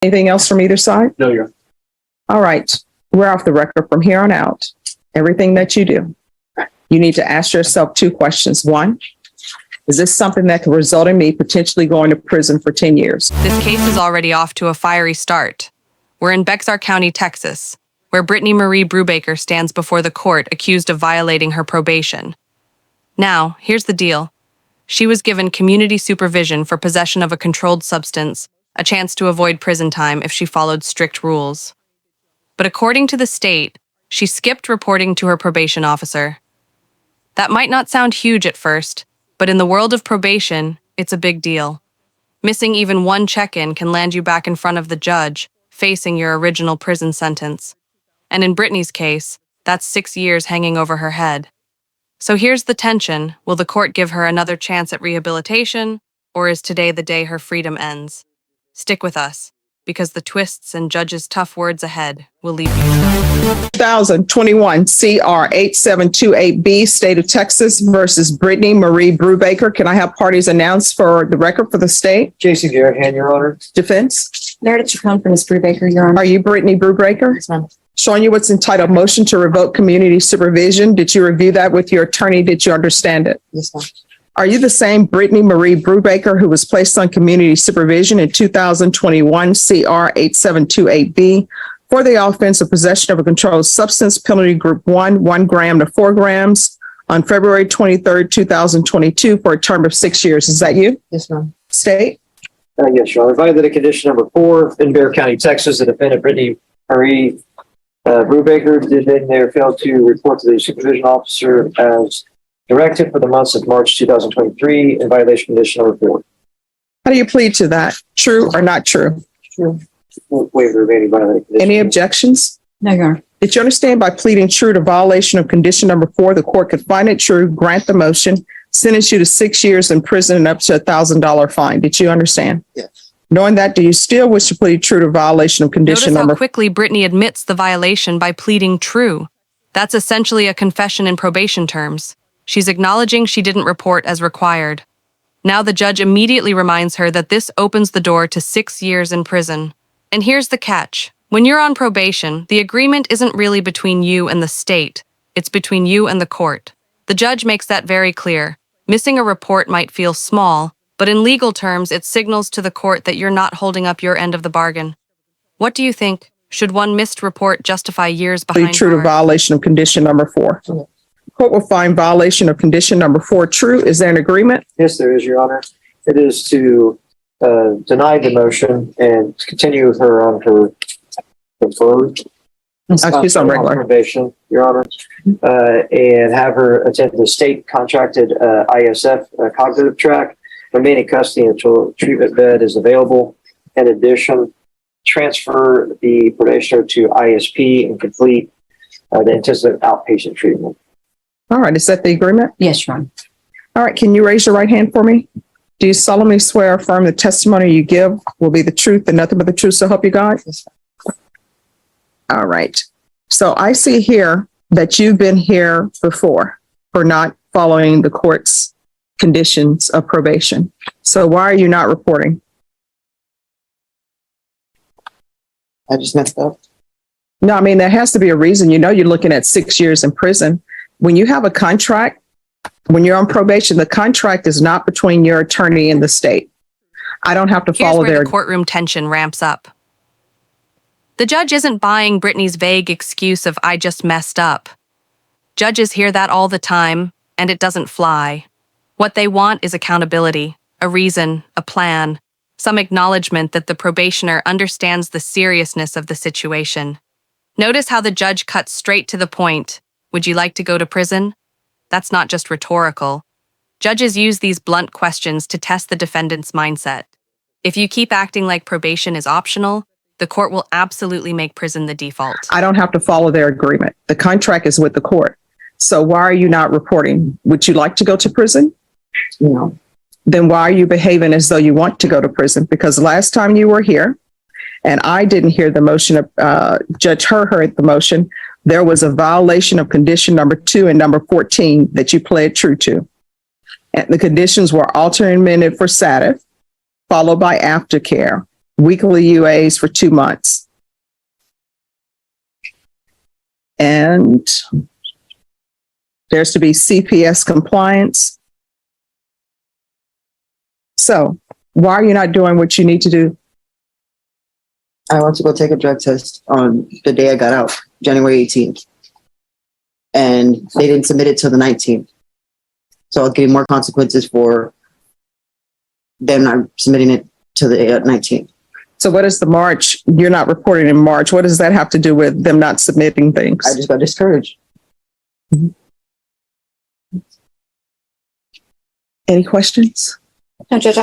Anything else from either side? No, Your Honor. All right. We're off the record from here on out. Everything that you do, you need to ask yourself two questions. One, is this something that could result in me potentially going to prison for 10 years? This case is already off to a fiery start. We're in Bexar County, Texas, where Britney Marie Brewbaker stands before the court accused of violating her probation. Now, here's the deal. She was given community supervision for possession of a controlled substance, a chance to avoid prison time if she followed strict rules. But according to the state, she skipped reporting to her probation officer. That might not sound huge at first, but in the world of probation, it's a big deal. Missing even one check-in can land you back in front of the judge, facing your original prison sentence. And in Britney's case, that's 6 years hanging over her head. So here's the tension. Will the court give her another chance at rehabilitation, or is today the day her freedom ends? Stick with us, because the twists and judge's tough words ahead will leave you stunned. 2021 CR 8728B, State of Texas versus Britney Marie Brewbaker. Can I have parties announced for the record for the state? Jason Garrett, Your Honor. Defense? Meredith Chacon for Ms. Brewbaker, Your Honor. Are you Britney Brewbaker? Yes, ma'am. Showing you what's entitled motion to revoke community supervision. Did you review that with your attorney? Did you understand it? Yes, ma'am. Are you the same Britney Marie Brewbaker who was placed on community supervision in 2021 CR 8728B for the offense of possession of a controlled substance, penalty group 1 gram to 4 grams on February 23rd, 2022 for a term of 6 years? Is that you? Yes, ma'am. State? Yes, Your Honor. Violated condition number 4 in Bexar County, Texas. The defendant, Britney Marie Brewbaker, did in there fail to report to the supervision officer as directed for the months of March 2023 in violation condition number 4. How do you plead to that? True or not true? True. Waiver of any violated condition. Any objections? No, Your Honor. Did you understand by pleading true to violation of condition number 4, the court could find it true, grant the motion, sentence you to 6 years in prison and up to $1,000 fine? Did you understand? Yes. Knowing that, do you still wish to plead true to violation of condition Notice number how quickly Britney admits the violation by pleading true. That's essentially a confession in probation terms. She's acknowledging she didn't report as required. Now the judge immediately reminds her that this opens the door to 6 years in prison. And here's the catch. When you're on probation, the agreement isn't really between you and the state. It's between you and the court. The judge makes that very clear. Missing a report might feel small, but in legal terms, it signals to the court that you're not holding up your end of the bargain. What do you think? Should one missed report justify years behind plead true to bars? violation of condition number 4? Court will find violation of condition number 4 true. Is there an agreement? Yes, there is, Your Honor. It is to deny the motion and continue her on her deferred She's on regular. probation, Your Honor, and have her attend the state contracted ISF cognitive track, remain in custody until treatment bed is available. In addition, transfer the probationer to ISP and complete the intensive outpatient treatment. All right. Is that the agreement? Yes, Your Honor. All right. Can you raise your right hand for me? Do you solemnly swear or affirm the testimony you give will be the truth and nothing but the truth, so help you God? Yes, All right. So I see here that you've been here before for not following the court's conditions of probation. So why are you not reporting? I just messed up. No, I mean, there has to be a reason. You know, you're looking at 6 years in prison. When you have a contract, when you're on probation, the contract is not between your attorney and the state. I don't have to Here's follow where their the courtroom tension ramps up. The judge isn't buying Britney's vague excuse of "I just messed up." Judges hear that all the time, and it doesn't fly. What they want is accountability, a reason, a plan, some acknowledgement that the probationer understands the seriousness of the situation. Notice how the judge cuts straight to the point. Would you like to go to prison? That's not just rhetorical. Judges use these blunt questions to test the defendant's mindset. If you keep acting like probation is optional, the court will absolutely make prison the default. I don't have to follow their agreement. The contract is with the court. So why are you not reporting? Would you like to go to prison? No. Then why are you behaving as though you want to go to prison? Because last time you were here, and I didn't hear the motion, Judge heard the motion, there was a violation of condition number 2 and number 14 that you pled true to. And the conditions were altered and amended for SATIF, followed by aftercare, weekly UAs for 2 months. And there's to be CPS compliance. So why are you not doing what you need to do? I went to go take a drug test on the day I got out, January 18th. And they didn't submit it till the 19th. So I'll give more consequences for them not submitting it to the 19th. So what is the March? You're not reporting in March. What does that have to do with them not submitting things? I just got discouraged. Any questions? No, Judge,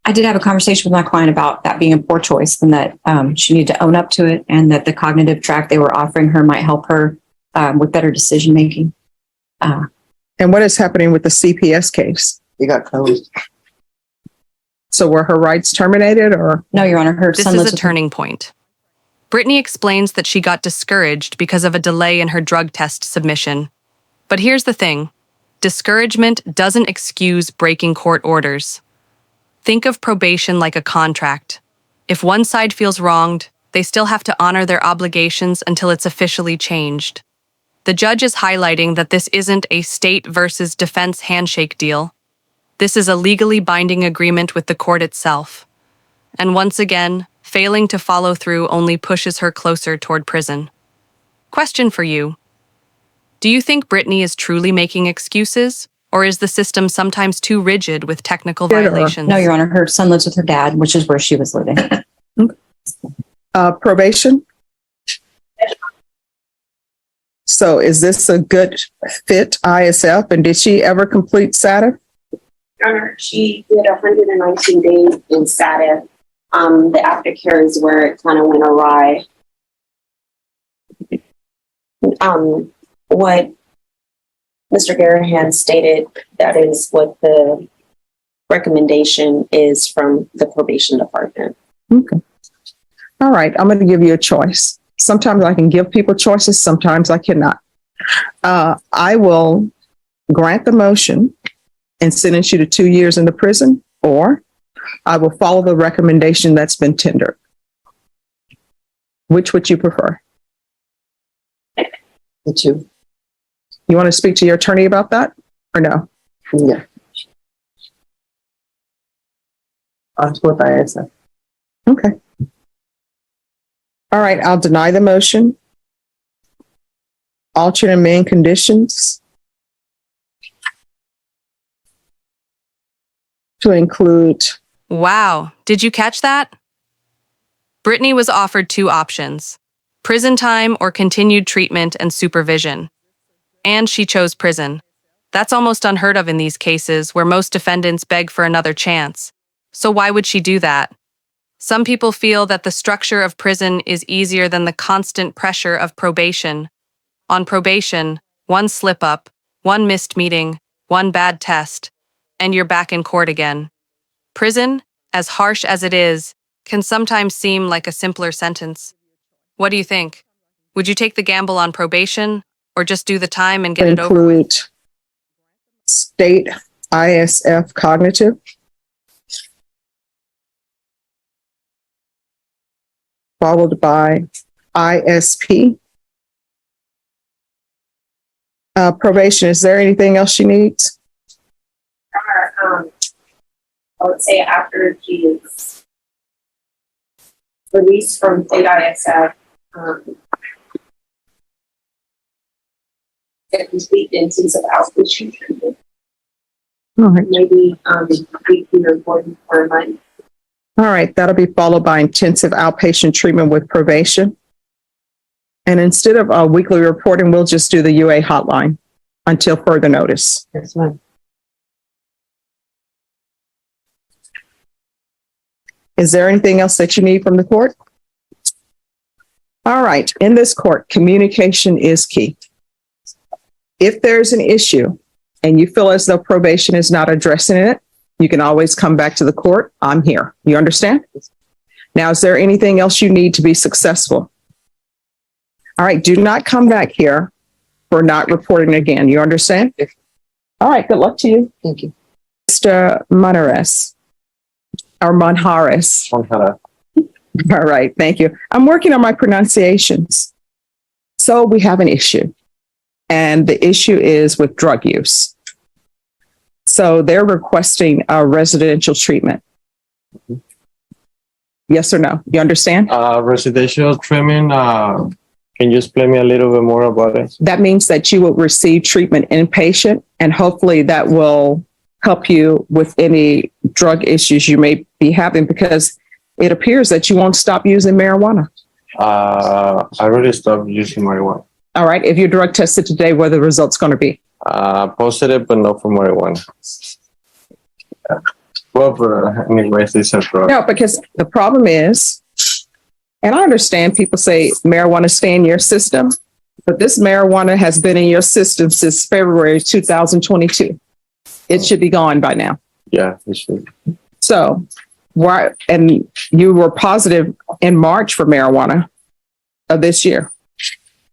I did have a conversation with my client about that being a poor choice and that she needed to own up to it and that the cognitive track they were offering her might help her with better decision making. And what is happening with the CPS case? It got closed. So were her rights terminated or? No, Your Honor, her This son is lives a with her. turning point. Brittany explains that she got discouraged because of a delay in her drug test submission. But here's the thing. Discouragement doesn't excuse breaking court orders. Think of probation like a contract. If one side feels wronged, they still have to honor their obligations until it's officially changed. The judge is highlighting that this isn't a state versus defense handshake deal. This is a legally binding agreement with the court itself. And once again, failing to follow through only pushes her closer toward prison. Question for you. Do you think Brittany is truly making excuses? Or is the system sometimes too rigid with technical violations? No, Your Honor, her son lives with her dad, which is where she was living. Probation? So is this a good fit, ISF? And did she ever complete SATA? She did 119 days in SATA. The aftercare is where it kind of went awry. What Mr. Garahan stated, that is what the recommendation is from the probation department. Okay. All right. I'm going to give you a choice. Sometimes I can give people choices. Sometimes I cannot. I will grant the motion and sentence you to 2 years in the prison, or I will follow the recommendation that's been tendered. Which would you prefer? The two. You want to speak to your attorney about that or no? Yeah. I'll support the ISF. Okay. All right. I'll deny the motion. Alter and amend conditions to include. Wow, did you catch that? Brittany was offered 2 options, prison time or continued treatment and supervision. And she chose prison. That's almost unheard of in these cases where most defendants beg for another chance. So why would she do that? Some people feel that the structure of prison is easier than the constant pressure of probation. On probation, one slip-up, one missed meeting, one bad test, and you're back in court again. Prison, as harsh as it is, can sometimes seem like a simpler sentence. What do you think? Would you take the gamble on probation or just do the time and get it over with? Include state ISF cognitive, followed by ISP. Probation, is there anything else she needs? I would say after she is released from state ISF, get complete intensive outpatient treatment. All right. Maybe weekly reporting for a month. All right, that'll be followed by intensive outpatient treatment with probation. And instead of weekly reporting, we'll just do the UA hotline until further notice. Yes, ma'am. Is there anything else that you need from the court? All right, in this court, communication is key. If there's an issue and you feel as though probation is not addressing it, you can always come back to the court. I'm here. You understand? Now, is there anything else you need to be successful? All right, do not come back here for not reporting again. You understand? All right, good luck to you. Thank you. Mr. Manjares or Manjares. All right, thank you. I'm working on my pronunciations. So we have an issue, and the issue is with drug use. So they're requesting a residential treatment. Yes or no? You understand? Residential treatment, can you explain me a little bit more about it? That means that you will receive treatment inpatient, and hopefully that will help you with any drug issues you may be having, because it appears that you won't stop using marijuana. I already stopped using marijuana. All right. If you're drug tested today, what are the results going to be? Positive, but not for marijuana. Well, but anyways, it's a drug. No, because the problem is, and I understand people say marijuana stay in your system, but this marijuana has been in your system since February 2022. It should be gone by now. Yeah, it should. So, why? And you were positive in March for marijuana of this year,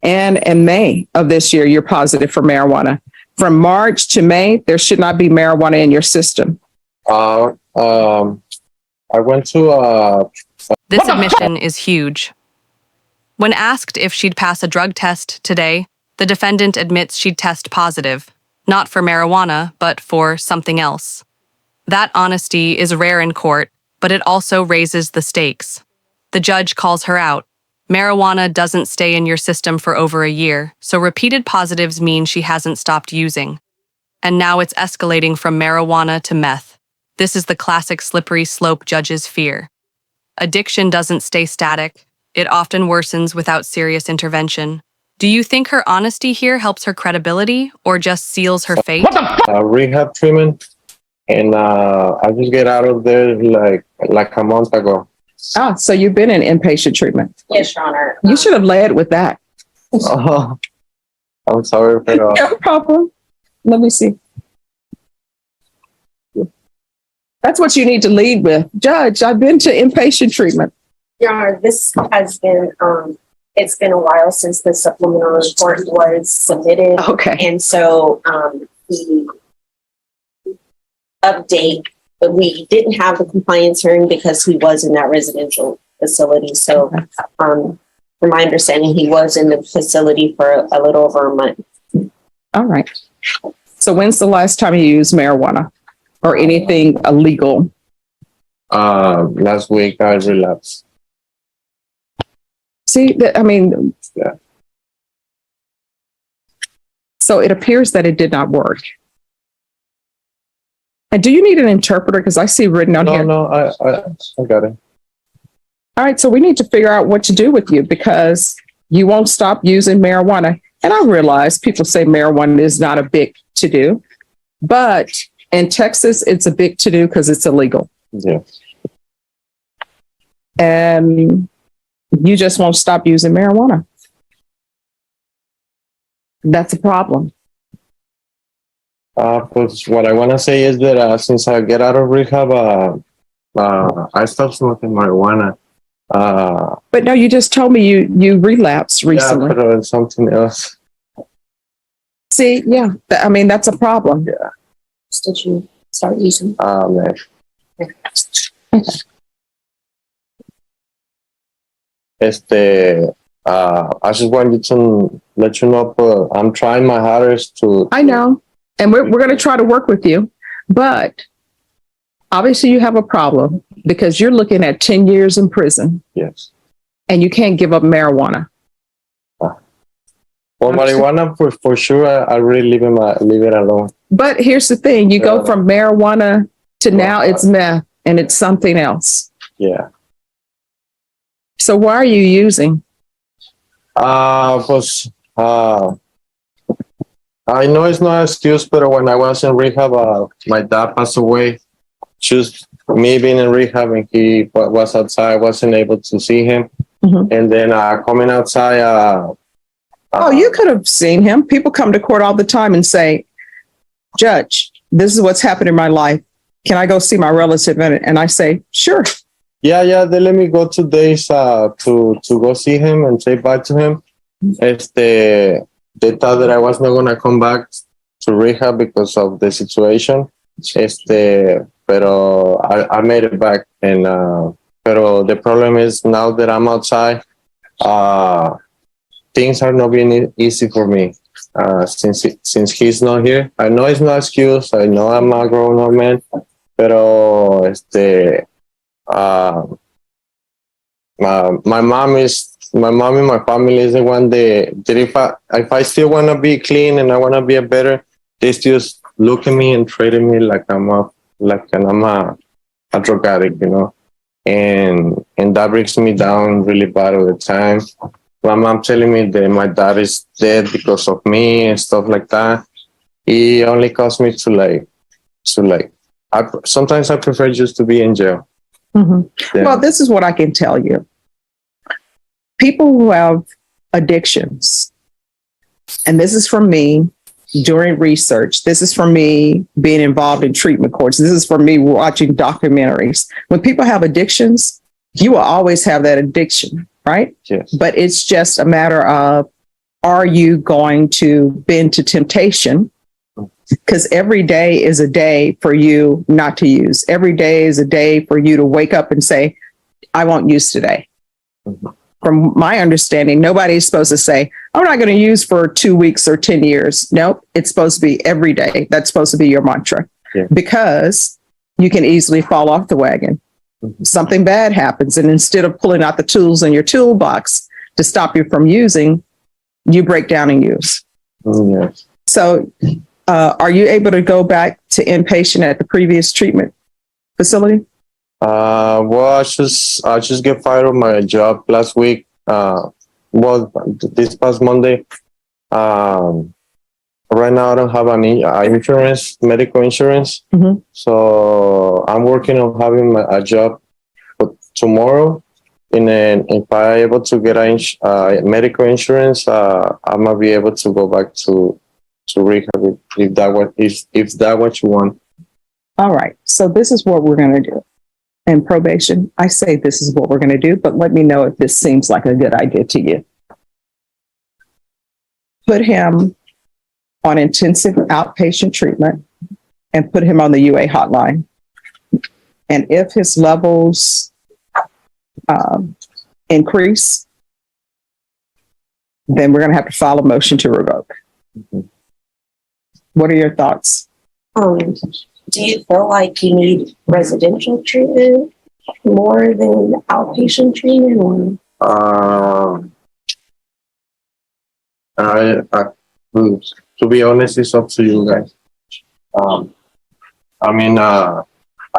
and in May of this year, you're positive for marijuana. From March to May, there should not be marijuana in your system. I went to This admission is huge. When asked if she'd pass a drug test today, the defendant admits she'd test positive, not for marijuana, but for something else. That honesty is rare in court, but it also raises the stakes. The judge calls her out. Marijuana doesn't stay in your system for over a year, so repeated positives mean she hasn't stopped using. And now it's escalating from marijuana to meth. This is the classic slippery slope judges fear. Addiction doesn't stay static. It often worsens without serious intervention. Do you think her honesty here helps her credibility or just seals her fate? rehab treatment, and I just get out of there like a month ago. Ah, so you've been in inpatient treatment. Yes, Your Honor. You should have led with that. Oh, I'm sorry, but No problem. Let me see. That's what you need to lead with. Judge, I've been to inpatient treatment. Your Honor, this has been, it's been a while since the supplemental report was submitted. Okay. And so, the update, but we didn't have the compliance hearing because he was in that residential facility. So, from my understanding, he was in the facility for a little over a month. All right. So when's the last time you used marijuana or anything illegal? last week I relapsed. See, Yeah. So it appears that it did not work. And do you need an interpreter? Because I see written on here. No, I got it. All right, so we need to figure out what to do with you because you won't stop using marijuana. And I realize people say marijuana is not a big to do, but in Texas, it's a big to do because it's illegal. Yeah. And you just won't stop using marijuana. That's a problem. But what I want to say is that since I get out of rehab, I stopped smoking marijuana. But no, you just told me you relapsed recently. Yeah, but something else. See, yeah, that's a problem. Yeah. Did you start using? Man. I just wanted to let you know, I'm trying my hardest to. I know, and we're going to try to work with you, but obviously you have a problem because you're looking at 10 years in prison. Yes. And you can't give up marijuana. Well, marijuana for sure. I really leave it alone. But here's the thing: you go Yeah. from marijuana to now it's meth, and it's something else. Yeah. So why are you using? I know it's not an excuse, but when I was in rehab, my dad passed away. Just me being in rehab, and he was outside, I wasn't able to see him. Mhm. And then coming outside. Oh, you could have seen him. People come to court all the time and say, "Judge, this is what's happened in my life. Can I go see my relative?" And I say, "Sure." Yeah. They let me go 2 days to go see him and say bye to him. They thought that I was not gonna come back to rehab because of the situation. Pero I made it back, and Pero the problem is now that I'm outside, things are not being easy for me. Since he's not here, I know it's no excuse. I know I'm a grown-up man, pero my mom and my family is the one that if I still want to be clean and I want to be a better, they still look at me and treat me like I'm a drug addict, you know, and that brings me down really bad all the time. My mom telling me that my dad is dead because of me and stuff like that. It only caused me to sometimes I prefer just to be in jail. Mhm. Yeah. Well, this is what I can tell you. People who have addictions, and this is from me during research, this is from me being involved in treatment courts, this is from me watching documentaries. When people have addictions, you will always have that addiction, right? Yes. But it's just a matter of, are you going to bend to temptation? Because every day is a day for you not to use. Every day is a day for you to wake up and say, I won't use today. Mhm. From my understanding, nobody is supposed to say, I'm not going to use for 2 weeks or 10 years. Nope, it's supposed to be every day. That's supposed to be your mantra. Yeah. Because you can easily fall off the wagon. Mhm. Something bad happens. And instead of pulling out the tools in your toolbox to stop you from using, you break down and use. Yes. So are you able to go back to inpatient at the previous treatment facility? Well, I just get fired of my job last week. This past Monday. Right now I don't have any medical insurance. Mhm. So I'm working on having a job for tomorrow. And then if I'm able to get medical insurance, I'm gonna be able to go back to rehab if that what you want. All right. So this is what we're going to do. In probation, I say this is what we're going to do, but let me know if this seems like a good idea to you. Put him on intensive outpatient treatment and put him on the UA hotline. And if his levels increase, then we're going to have to file a motion to revoke. Mhm. What are your thoughts? Do you feel like you need residential treatment more than outpatient treatment? Or? To be honest, it's up to you guys. I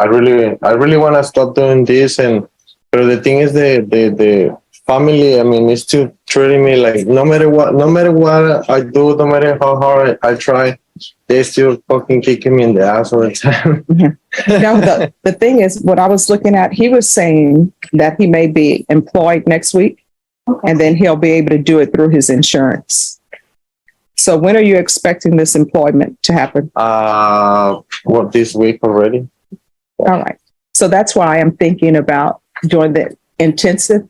really want to stop doing this, but the thing is, the family, is still treating me like no matter what I do, no matter how hard I try, they still fucking kicking me in the ass all the time. No, the thing is, what I was looking at, he was saying that he may be employed next week, and then he'll be able to do it through his insurance. So when are you expecting this employment to happen? This week already? All right. So that's why I'm thinking about doing the intensive.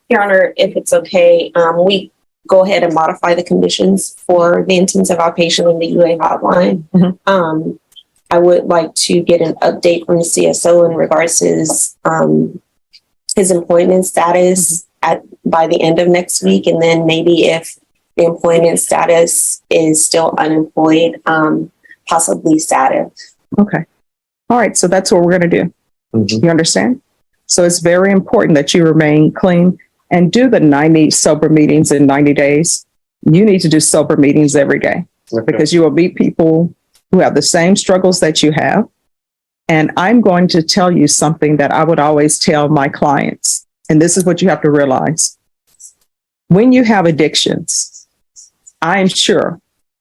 Your Honor, if it's okay, we go ahead and modify the conditions for the intensive outpatient and the UA hotline. Mhm. I would like to get an update from the CSO in regards to his employment status by the end of next week. And then maybe if the employment status is still unemployed, possibly status. Okay. All right. So that's what we're going to do. Mhm. You understand? So it's very important that you remain clean and do the 90 sober meetings in 90 days. You need to do sober meetings every day because you will meet people who have the same struggles that you have. And I'm going to tell you something that I would always tell my clients. And this is what you have to realize. When you have addictions, I'm sure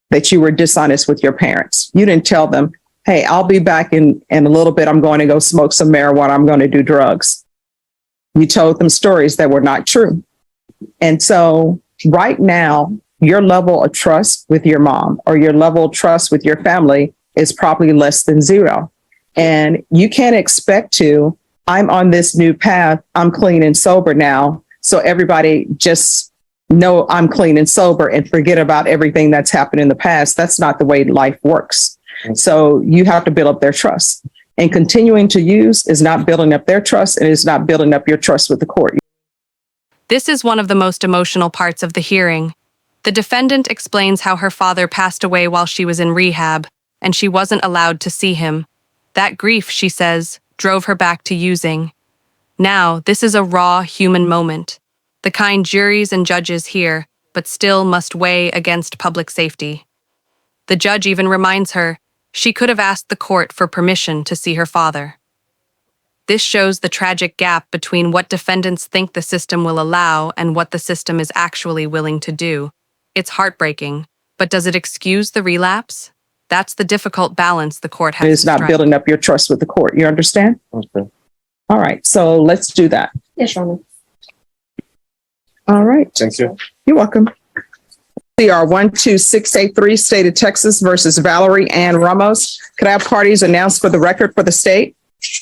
that you were dishonest with your parents. You didn't tell them, hey, I'll be back in a little bit. I'm going to go smoke some marijuana. I'm going to do drugs. You told them stories that were not true. And so right now, your level of trust with your mom or your level of trust with your family is probably less than zero. And you can't expect to, I'm on this new path. I'm clean and sober now. So everybody just know I'm clean and sober and forget about everything that's happened in the past. That's not the way life works. So you have to build up their trust. and continuing to use is not building up their trust and is not building up your trust with the court. This is one of the most emotional parts of the hearing. The defendant explains how her father passed away while she was in rehab, and she wasn't allowed to see him. That grief, she says, drove her back to using. Now, this is a raw human moment, the kind juries and judges hear, but still must weigh against public safety. The judge even reminds her she could have asked the court for permission to see her father. This shows the tragic gap between what defendants think the system will allow and what the system is actually willing to do. It's heartbreaking, but does it excuse the relapse? That's the difficult balance the court has It is to not strike. building up your trust with the court. You understand? Okay. All right, so let's do that. Yes, Your Honor. All right, Thank you. you're welcome. CR 12683, State of Texas versus Valerie Ann Ramos. Could I have parties announced for the record for the state?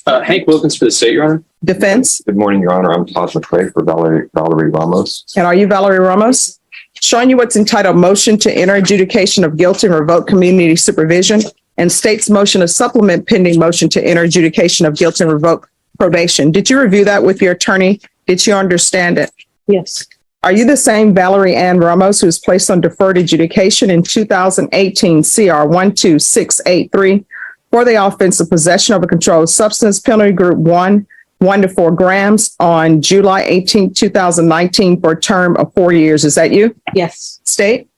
Hank Wilkins for the state, Your Honor. Defense? Good morning, Your Honor. I'm Todd McCray for Valerie Ramos. And are you Valerie Ramos? Showing you what's entitled Motion to Enter Adjudication of Guilt and Revoke Community Supervision, and state's motion to supplement pending motion to enter adjudication of guilt and revoke probation. Did you review that with your attorney? Did you understand it? Yes. Are you the same Valerie Ann Ramos who was placed on deferred adjudication in 2018 CR 12683 for the offense of possession of a controlled substance, penalty group 1, 1 to 4 grams on July 18, 2019 for a term of 4 years? Is that you? Yes. State?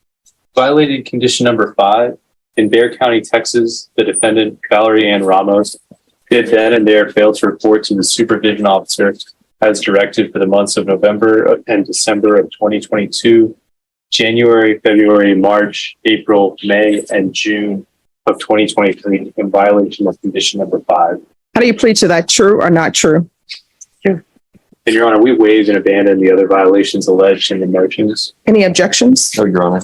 Violated condition number 5. In Bexar County, Texas, the defendant, Valerie Ann Ramos, did then and there fail to report to the supervision officer as directed for the months of November and December of 2022, January, February, March, April, May, and June of 2023 in violation of condition number 5. How do you plead to that? True or not true? And Your Honor, we waived and abandoned the other violations alleged in the motions. Any objections? No, Your Honor.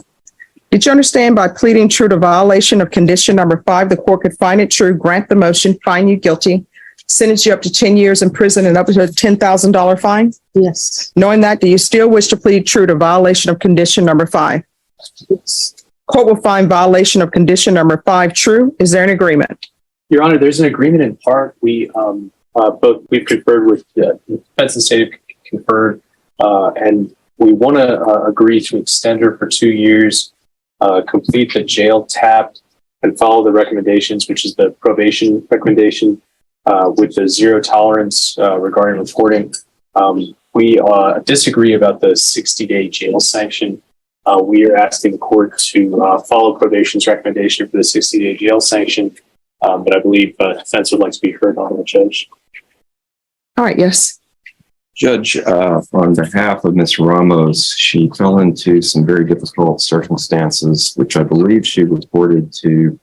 Did you understand by pleading true to violation of condition number 5, the court could find it true, grant the motion, find you guilty, sentence you up to 10 years in prison and up to a $10,000 fine? Yes. Knowing that, do you still wish to plead true to violation of condition number 5? Yes. Court will find violation of condition number 5 true. Is there an agreement? Your Honor, there's an agreement in part. We've conferred with the defense and state have conferred, and we want to agree to extend her for 2 years, complete the jail tap, and follow the recommendations, which is the probation recommendation, with the zero tolerance regarding reporting. We disagree about the 60-day jail sanction. We are asking the court to follow probation's recommendation for the 60-day jail sanction. But I believe defense would like to be heard on the judge. All right, yes. Judge, on behalf of Ms. Ramos, she fell into some very difficult circumstances, which I believe she reported to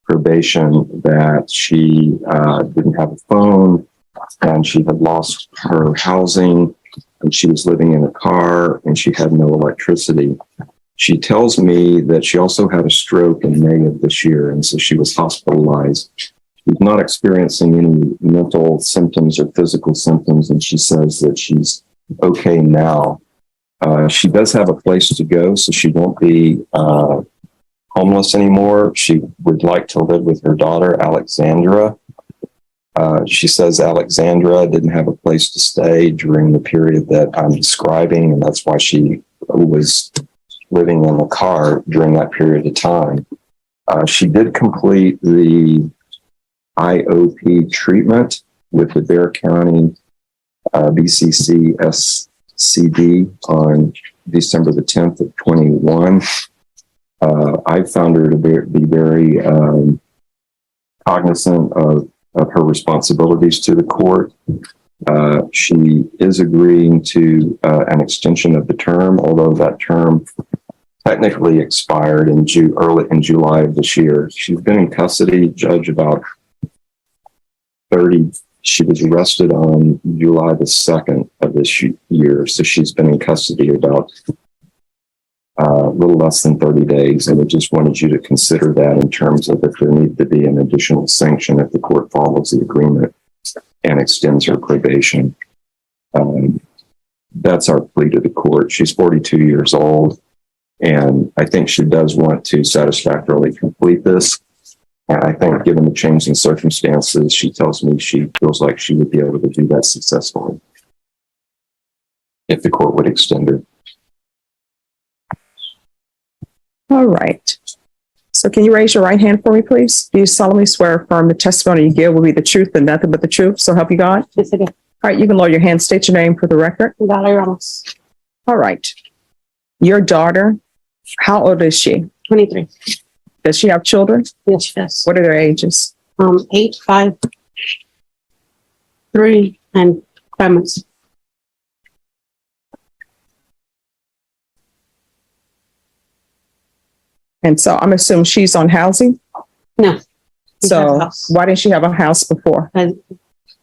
probation that she didn't have a phone and she had lost her housing and she was living in a car and she had no electricity. She tells me that she also had a stroke in May of this year, and so she was hospitalized. She's not experiencing any mental symptoms or physical symptoms, and she says that she's okay now. She does have a place to go, so she won't be homeless anymore. She would like to live with her daughter, Alexandra. She says Alexandra didn't have a place to stay during the period that I'm describing, and that's why she was living in the car during that period of time. She did complete the IOP treatment with the Bexar County BCC SCD on December the 10th of 21. I found her to be very cognizant of her responsibilities to the court. She is agreeing to an extension of the term, although that term technically expired early in July of this year. She's been in custody, Judge, about 30. She was arrested on July the 2nd of this year, so she's been in custody about a little less than 30 days, and I just wanted you to consider that in terms of if there needs to be an additional sanction if the court follows the agreement and extends her probation. That's our plea to the court. She's 42 years old, and I think she does want to satisfactorily complete this. And I think given the changing circumstances, she tells me she feels like she would be able to do that successfully if the court would extend her. All right. So can you raise your right hand for me, please? Do you solemnly swear or affirm the testimony you give will be the truth and nothing but the truth? So help you God? Yes, I do. All right, you can lower your hand. State your name for the record. Valerie Ramos, All right. Your daughter, how old is she? 23. Does she have children? Yes, she does. What are their ages? 8, 5, 3, and 5 months. And so I'm assuming she's on housing? No. She has a So house. why didn't she have a house before?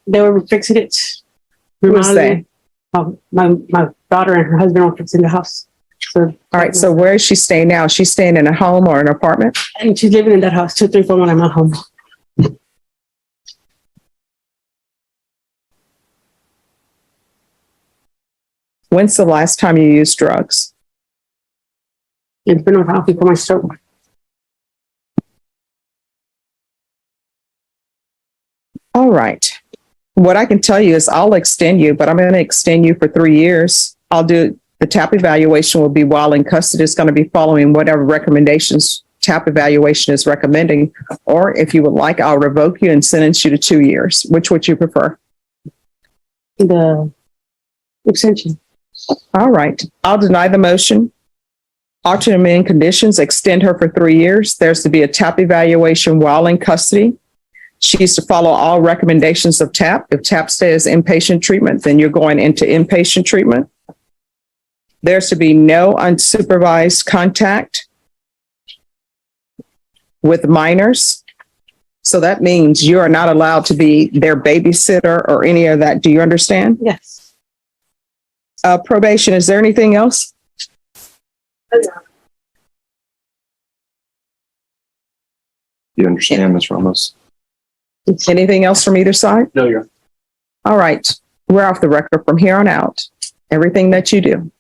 They were fixing it. Who was remodeling. that? My daughter and her husband were fixing the house. So, All right, so where is she staying now? She's staying in a home or an apartment? and she's living in that house 2, 3, 4 when I'm at home. When's the last time you used drugs? It's been a while before my stroke. All right. What I can tell you is I'll extend you, but I'm going to extend you for 3 years. I'll do the TAP evaluation will be while in custody. It's going to be following whatever recommendations TAP evaluation is recommending. Or if you would like, I'll revoke you and sentence you to 2 years. Which would you prefer? The extension. All right. I'll deny the motion. Alter amend conditions, extend her for 3 years. There's to be a TAP evaluation while in custody. She's to follow all recommendations of TAP. If TAP says inpatient treatment, then you're going into inpatient treatment. There's to be no unsupervised contact with minors. So that means you are not allowed to be their babysitter or any of that. Do you understand? Yes. Probation, is there anything else? Do you understand, Ms. Ramos? Anything else from either side? No, you're. All right. We're off the record from here on out. Everything that you do,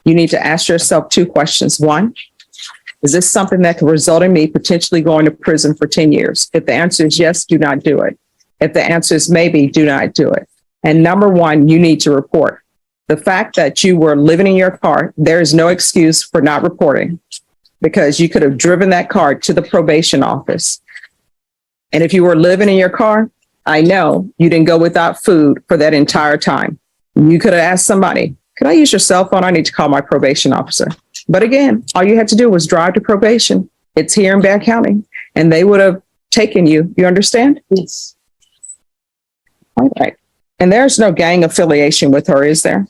you need to ask yourself 2 questions. 1, is this something that could result in me potentially going to prison for 10 years? If the answer is yes, do not do it. If the answer is maybe, do not do it. And number 1, you need to report. The fact that you were living in your car, there is no excuse for not reporting because you could have driven that car to the probation office. And if you were living in your car, I know you didn't go without food for that entire time. You could have asked somebody, could I use your cell phone? I need to call my probation officer. But again, all you had to do was drive to probation. It's here in Bear County, and they would have taken you. You understand? Yes. All right. And there's no gang affiliation with her, is there?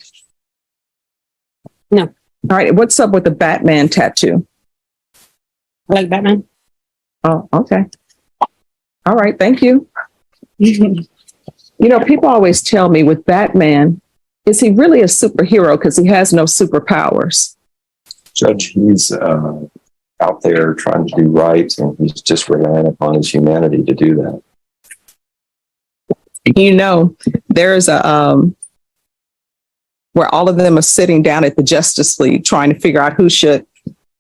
No. All right. What's up with the Batman tattoo? I like Batman. Oh, okay. All right. Thank you. You know, people always tell me with Batman, is he really a superhero because he has no superpowers? Judge, he's out there trying to do right, and he's just relying upon his humanity to do that. You know, there's a where all of them are sitting down at the Justice League trying to figure out who should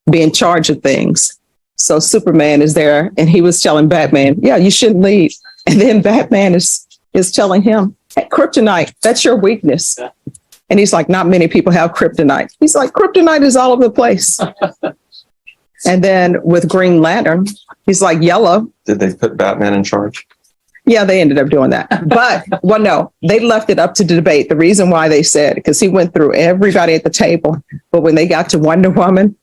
be in charge of things. So Superman is there, and he was telling Batman, "Yeah, you shouldn't lead." And then Batman is telling him, hey, "Kryptonite, that's your weakness." And he's like, "Not many people have kryptonite." He's like, "Kryptonite is all over the place." And then with Green Lantern, he's like, "Yellow." Did they put Batman in charge? Yeah, they ended up doing that. But, well, no, they left it up to debate. The reason why they said, because he went through everybody at the table. But when they got to Wonder Woman,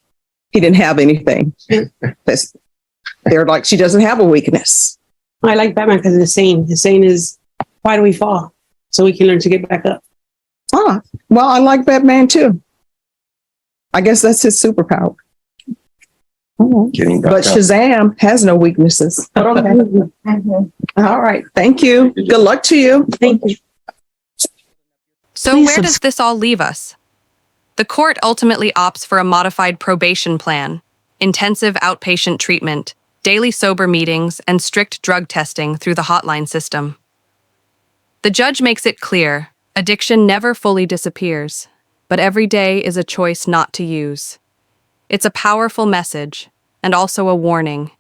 he didn't have anything. They're like, she doesn't have a weakness. I like Batman because of the saying. The saying is, why do we fall? So we can learn to get back up. Ah, well, I like Batman too. I guess that's his superpower. Getting back But up. Shazam has no weaknesses. But okay. All right. Thank you. Good luck to you. Thank you. So Please where does this all leave us? The court ultimately opts for a modified probation plan, intensive outpatient treatment, daily sober meetings, and strict drug testing through the hotline system. The judge makes it clear, addiction never fully disappears, but every day is a choice not to use. It's a powerful message, and also a warning.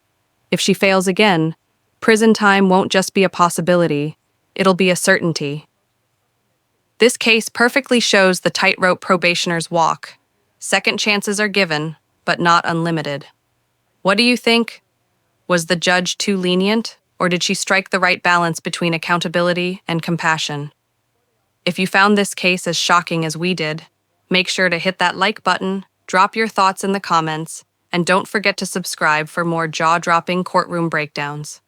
If she fails again, prison time won't just be a possibility, it'll be a certainty. This case perfectly shows the tightrope probationers walk. Second chances are given, but not unlimited. What do you think? Was the judge too lenient, or did she strike the right balance between accountability and compassion? If you found this case as shocking as we did, make sure to hit that like button, drop your thoughts in the comments, and don't forget to subscribe for more jaw-dropping courtroom breakdowns.